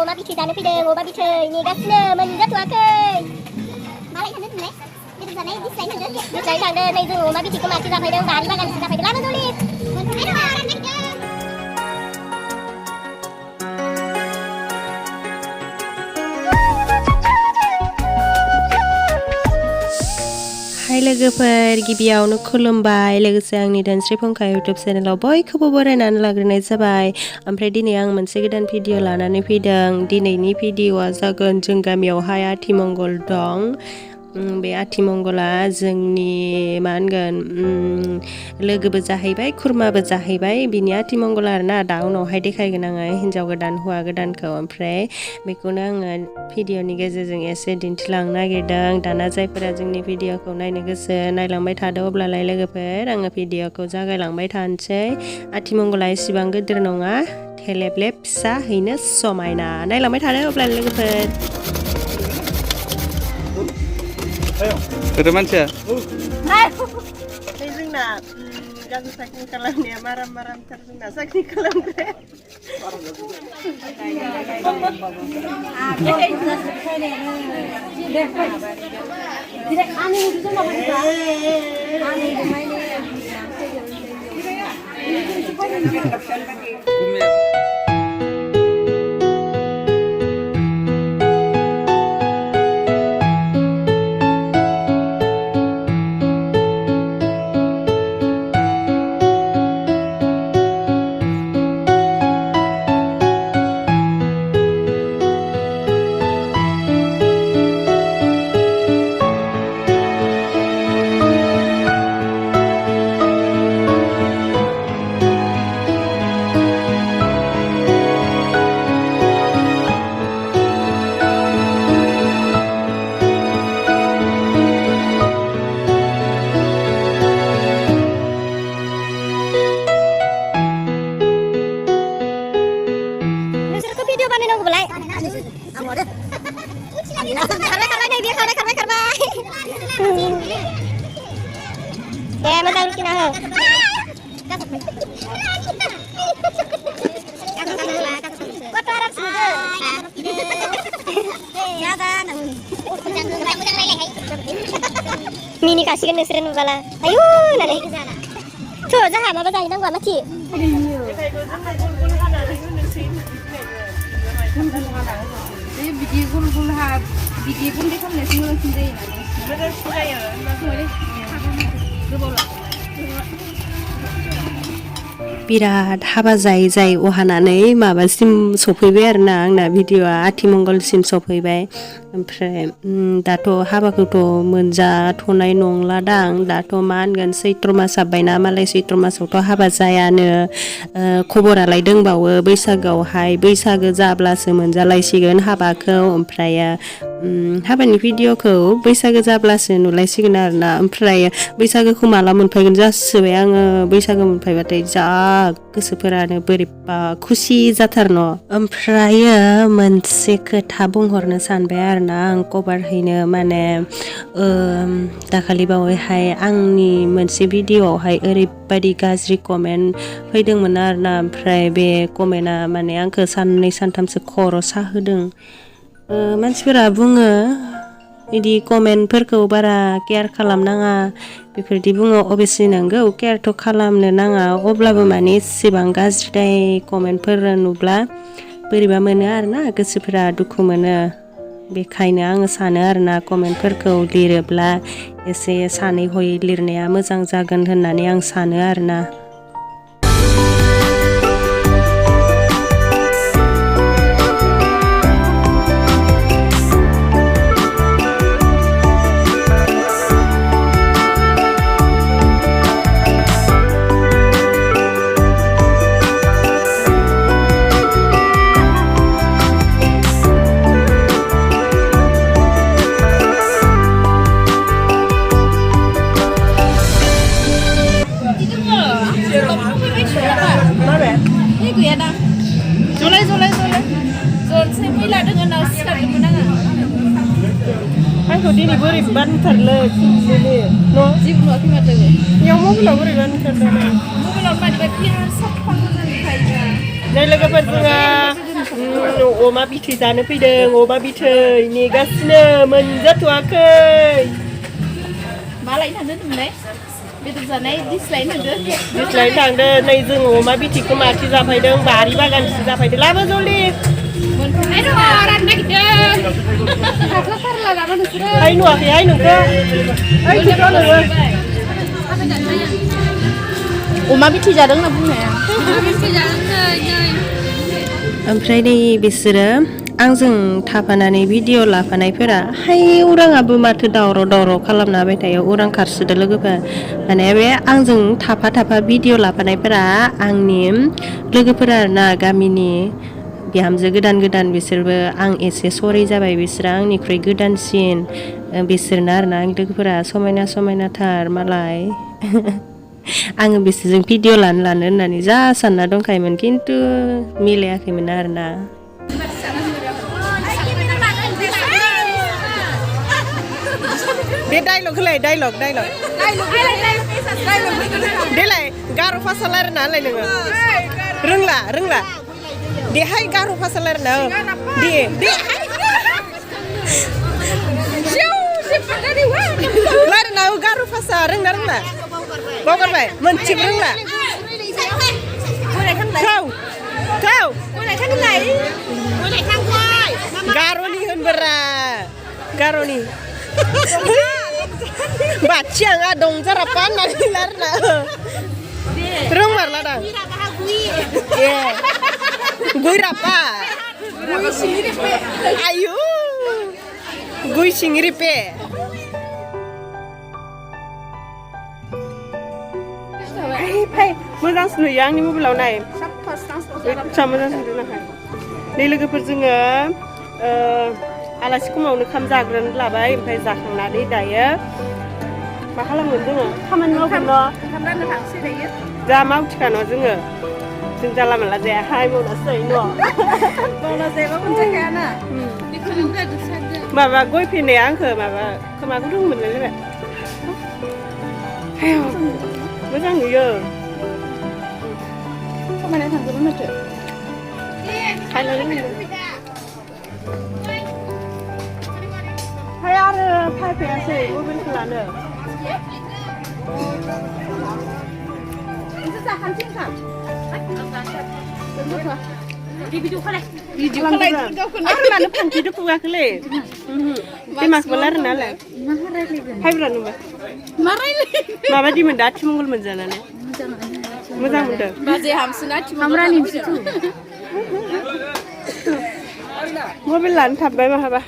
Oma bici जानो फैदों अमा बिथै नेगासिनो मोनजाथ'वाखै मालाय थांदों नोंलाय बेदर जानाय दिस्लाय थांदों नै जों अमा बिथिखौ माथो जाफैदों बारि बागानसो जाफैदों लामा जलि मोनफैनाय नङा राननायदों हाय लोगोफोर गिबियावनो खुलुमबाय लोगोसे आंनि धोनस्रि फुंखा इउटुब चेनेलाव बयखौबो बरायनानै लाग्रोनाय जाबाय ओमफ्राय दिनै आं मोनसे गोदान भिडिअ लानानै फैदों दिनैनि भिडिअआ जागोन जों गामियावहाय आथिमंगल दं बे आथिमंगला जोंनि मा होनगोन लोगोबो जाहैबाय खुरमाबो जाहैबाय बिनि आथिमंगल आरोना दा उनावहाय देखायगोन आङो हिन्जाव गोदान हौवा गोदानखौ ओमफ्राय बेखौनो आङो भिडिअनि गेजेरजों एसे दिन्थिलांनो नागिरदों दाना जायफोरा जोंनि भिडिअखौ नायनो गोसो नायलांबाय थादो अब्लालाय लोगोफोर आङो भिडिअखौ जागायलांबाय थानोसै आथिमंगला एसेबां गिदिर नङा थेलेबलेब फिसाहैनो समायना नायलांबाय थादो अब्लालाय लोगोफोर Ada manusia? जोंना गाज्रि साख्रि खालामनाया माराम जोंना साख्रि खालामग्रा Mini kasihkan nasirin nubala. Ayo, nale. Tuh, jangan apa jangan nggak mati. Bigi pun dia kan nasi mulut sendiri. Betul sudah ya. बिराद हाबा जायै जायै अहानानै माबासिम सफैबाय आरोना आंना भिडिअआ आथिमंगलसिम सफैबाय ओमफ्राय दाथ' हाबाखौथ' मोनजाथ'नाय नंला दां दाथ' मा होनगोन सैत्र मास हाबबायना मालाय सैत्र मासावथ' हाबा जायानो खबरालाय दंबावो बैसागोआवहाय बैसागो जाब्लासो मोनजालायसिगोन हाबाखौ ओमफ्राय हाबानि भिडिअखौ बैसागो जाब्लासो नुलायसिगोन आरोना ओमफ्राय बैसागोखौ माला मोनफैगोन जासोबाय आङो बैसागो मोनफैबाथाय जा गोसोफोरानो बोरैबा खुसि जाथारनो ओमफ्रायो मोनसे खोथा बुंहरनो सानबाय आरोना आं कभार हैनो माने दाखालि बावैहाय आंनि मोनसे भिडिअआवहाय ओरैबायदि गाज्रि कमेन्ट फैदोंमोन आरोना ओमफ्राय बे कमेन्टआ माने आंखौ साननै सानथामसो खर' साहोदों मानसिफोरा बुङो बिदि कमेन्टफोरखौ बारा केयार खालामनाङा बेफोरदि बुङो अबेसलि नंगौ केयारथ' खालामनो नाङा अब्लाबो माने एसेबां गाज्रिदाय कमेन्टफोर नुब्ला बोरैबा मोनो आरोना गोसोफोरा दुखु मोनो बेखायनो आङो सानो आरोना कमेन्टफोरखौ लिरोब्ला एसे सानै हयै लिरनाया मोजां जागोन होननानै आं सानो आरोना आंखौ दिनै बोरैबा नुथारलै न' जेबो नुवाखै माथो बेयाव मबाइलाव बोरैबा नुथारदों मबाइलाव मानिबा क्लियार साफा मोजाङै थायोना नै लोगोफोर जोङो अमा बिथै जानो फैदों अमा बिथै नेगासिनो मोनजाथ'वाखै मा लायनो थांदों होनदोंमोनलाय बेदर जानाय डिस लायनो थांदों डिस लायनो थांदों नै जोङो अमा बिथैखौ माथि जाफैदों बारि बागानसो जाफैदों लाबो जलदि मोनफैनाय नङा राननो नागिरदों हाख्लाथारला नामा नोंसोरो हाय नुवाखै हाय नोंखौ ओइ थिग नोङो अमा बिथै जादों होनना बुंनाया ओमफ्राय नै बिसोरो आंजों थाफानानै भिडिअ लाफानायफोरा हाय उराङाबो माथो दावराव खालामना होबाय थायो उरां खारसोदो लोगोफोर माने बे आंजों थाफा भिडिअ लाफानायफोरा आंनि लोगोफोरा आरोना गामिनि बिहामजो गोदान बिसोरबो आं एसे सरि जाबाय बिसोरो आंनिख्रुइ गोदानसिन बिसोरना आरोना आंनि लोगोफोरा समायनाथार मालाय आङो बिसोरजों भिडिअ लानो होननानै जा सानना दंखायोमोन खिन्थु मिलायाखैमोन आरोना बे डायलग होलाय डायलग देलाय गार' भाषा रायलायना होलाय नोङो रोंला देहाय गार' भाषा रायलायना दे रायलायना गार' भाषा रोंना बावगारबाय मोनसेबो रोंला गार'नि होनबोरा गार'नि बाथि आंहा दं जारापा होननानै लारना रोंमारला दां ए गयरापा आयु गय सिंरिपे फै मोजांसो नुयो आंनि मबाइलाव नाय फिसा मोजांसो नुयो नै लोगोफोर जोङो आलासि खमावनो ओंखाम जाग्रोनो लाबाय ओमफ्राय जाखांनानै दायो मा खालामगोन जोङो खामानि मावगोन न' जा मावथिखा न' जोङो जों जाला माला जायाहाय मावनासो जायो न' माबा गय फैनाया आंखो माबा खोमाखौ दं मोनलाय मोजां नुयो समायना थांजोबो माथो हाय आरो फायफैयासै मबाइलखौ लानो आरो लानो फांखिदो फुगाखैलै माखौबा रायलायनालाय हायब्रा नुबा माबायदिमोन दा आथिमंगल मोनजानानै मोजां मोनदों बाजै हामसुना आथिमंगल मबाइल लानो थाबबाय माहाबा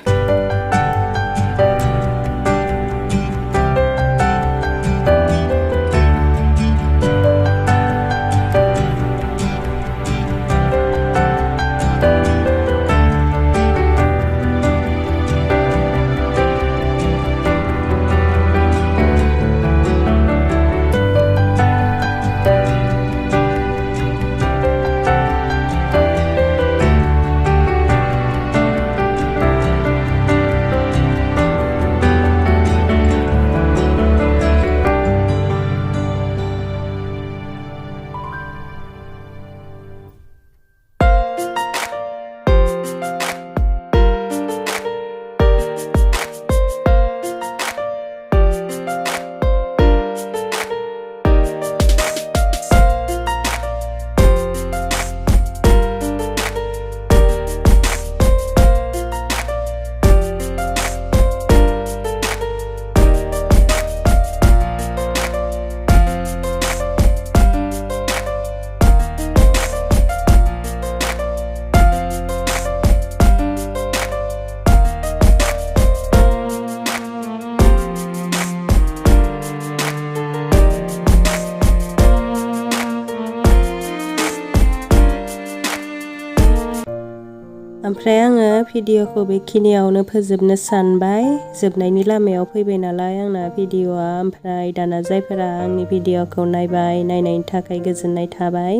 ओमफ्राय आङो भिडिअखौ बेखिनियावनो फोजोबनो सानबाय जोबनायनि लामायाव फैबाय नालाय आंना भिडिअआ ओमफ्राय दाना जायफोरा आंनि भिडिअखौ नायनायनि थाखाय गोजोननाय थाबाय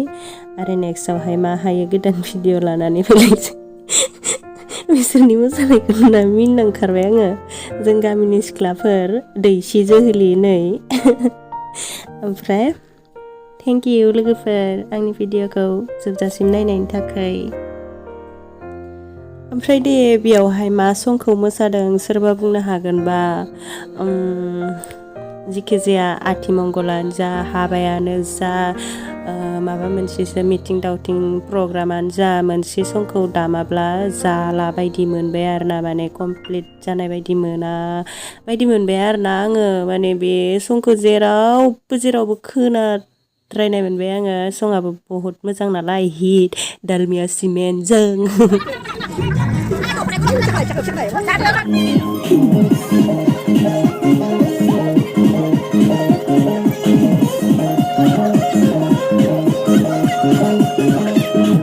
आरो नेक्स्टआवहाय मा हायो गोदान भिडिअ लानानै फैलायसै बिसोरनि मोसानायखौ नुना मिनिनांखारबाय आङो जों गामिनि सिख्लाफोर दैसि जोहोलि नै ओमफ्राय थेंक इउ लोगोफोर आंनि भिडिअखौ जोबजासिम नायनायनि थाखाय ओमफ्राय दे बेयावहाय मा संखौ मोसादों सोरबा बुंनो हागोनबा जिखि जाया आथिमंगलानो जा हाबायानो जा माबा मोनसेसो मिटिं दावथिं प्रग्रामानो जा मोनसे संखौ दामाब्ला जाला बायदि मोनबाय आरोना माने कमप्लिट जानाय बायदि मोना बायदि मोनबाय आरोना आङो माने बे संखौ जेरावबो खोनाद्रायनाय मोनबाय आङो सङाबो बहुत मोजां नालाय हिट दालमिया सिमेन्टजों